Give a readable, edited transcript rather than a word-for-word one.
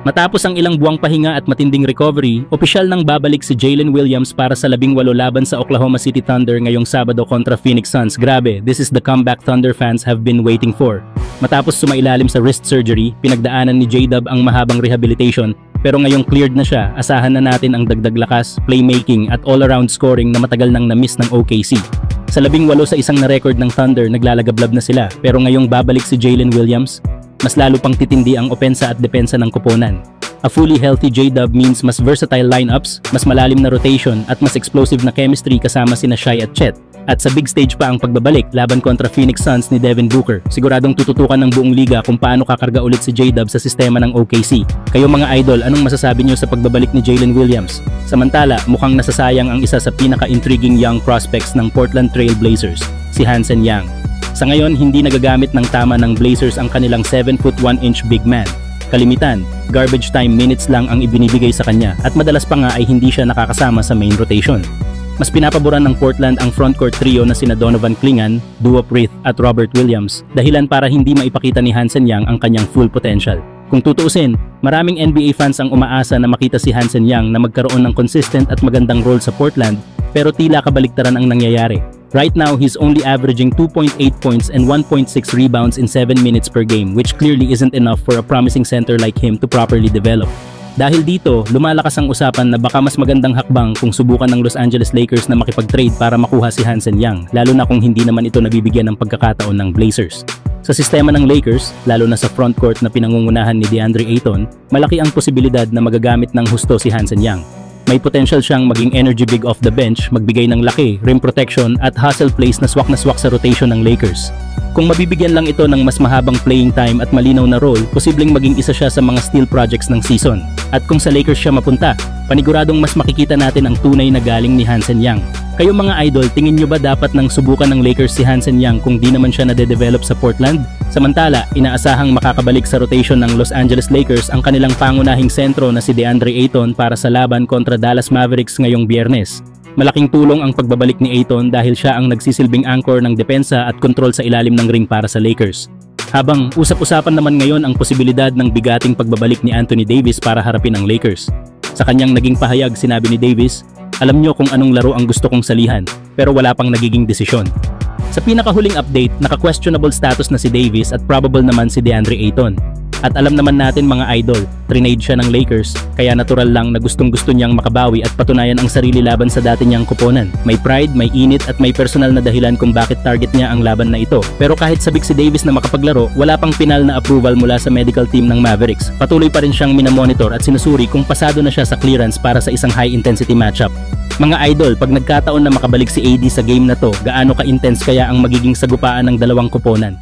Matapos ang ilang buwang pahinga at matinding recovery, opisyal nang babalik si Jalen Williams para sa 18 laban sa Oklahoma City Thunder ngayong Sabado kontra Phoenix Suns. Grabe, this is the comeback Thunder fans have been waiting for. Matapos sumailalim sa wrist surgery, pinagdaanan ni J-Dub ang mahabang rehabilitation, pero ngayong cleared na siya, asahan na natin ang dagdag lakas, playmaking at all-around scoring na matagal nang na-miss ng OKC. Sa 18 sa isang na-record ng Thunder, naglalagablab na sila, pero ngayong babalik si Jalen Williams, mas lalo pang titindi ang opensa at depensa ng koponan. A fully healthy J-Dub means mas versatile lineups, mas malalim na rotation at mas explosive na chemistry kasama sina Shai at Chet. At sa big stage pa ang pagbabalik laban kontra Phoenix Suns ni Devin Booker. Siguradong tututukan ng buong liga kung paano kakarga ulit si J-Dub sa sistema ng OKC. Kayo mga idol, anong masasabi nyo sa pagbabalik ni Jalen Williams? Samantala, mukhang nasasayang ang isa sa pinaka-intriguing young prospects ng Portland Trail Blazers, si Hansen Yang. Sa ngayon, hindi nagagamit ng tama ng Blazers ang kanilang 7'1" big man. Kalimitan, garbage time minutes lang ang ibinibigay sa kanya at madalas pa nga ay hindi siya nakakasama sa main rotation. Mas pinapaboran ng Portland ang frontcourt trio na sina Donovan Clingan, Duop Reath at Robert Williams, dahilan para hindi maipakita ni Hansen Yang ang kanyang full potential. Kung tutuusin, maraming NBA fans ang umaasa na makita si Hansen Yang na magkaroon ng consistent at magandang role sa Portland, pero tila kabaliktaran ang nangyayari. Right now, he's only averaging 2.8 points and 1.6 rebounds in 7 minutes per game, which clearly isn't enough for a promising center like him to properly develop. Dahil dito, lumalakas ang usapan na baka mas magandang hakbang kung subukan ng Los Angeles Lakers na makipag-trade para makuha si Hansen Yang, lalo na kung hindi naman ito nabibigyan ng pagkakataon ng Blazers. Sa sistema ng Lakers, lalo na sa frontcourt na pinangungunahan ni DeAndre Ayton, malaki ang posibilidad na magagamit ng husto si Hansen Yang. May potential siyang maging energy big off the bench, magbigay ng laki, rim protection at hustle plays na swak sa rotation ng Lakers. Kung mabibigyan lang ito ng mas mahabang playing time at malinaw na role, posibleng maging isa siya sa mga steal projects ng season. At kung sa Lakers siya mapunta, paniguradong mas makikita natin ang tunay na galing ni Hansen Yang. Kayo mga idol, tingin nyo ba dapat nang subukan ng Lakers si Hansen Yang kung di naman siya nade-develop sa Portland? Samantala, inaasahang makakabalik sa rotation ng Los Angeles Lakers ang kanilang pangunahing sentro na si DeAndre Ayton para sa laban kontra Dallas Mavericks ngayong Biyernes. Malaking tulong ang pagbabalik ni Ayton dahil siya ang nagsisilbing anchor ng depensa at kontrol sa ilalim ng ring para sa Lakers. Habang usap-usapan naman ngayon ang posibilidad ng bigating pagbabalik ni Anthony Davis para harapin ang Lakers. Sa kanyang naging pahayag, sinabi ni Davis, "Alam nyo kung anong laro ang gusto kong salihan, pero wala pang nagiging desisyon." Sa pinakahuling update, naka-questionable status na si Davis at probable naman si DeAndre Ayton. At alam naman natin mga idol, trinade siya ng Lakers, kaya natural lang na gustong-gusto niyang makabawi at patunayan ang sarili laban sa dati niyang koponan. May pride, may init at may personal na dahilan kung bakit target niya ang laban na ito. Pero kahit sabik si Davis na makapaglaro, wala pang pinal na approval mula sa medical team ng Mavericks. Patuloy pa rin siyang minamonitor at sinusuri kung pasado na siya sa clearance para sa isang high-intensity matchup. Mga idol, pag nagkataon na makabalik si AD sa game na to, gaano ka-intense kaya ang magiging sagupaan ng dalawang koponan?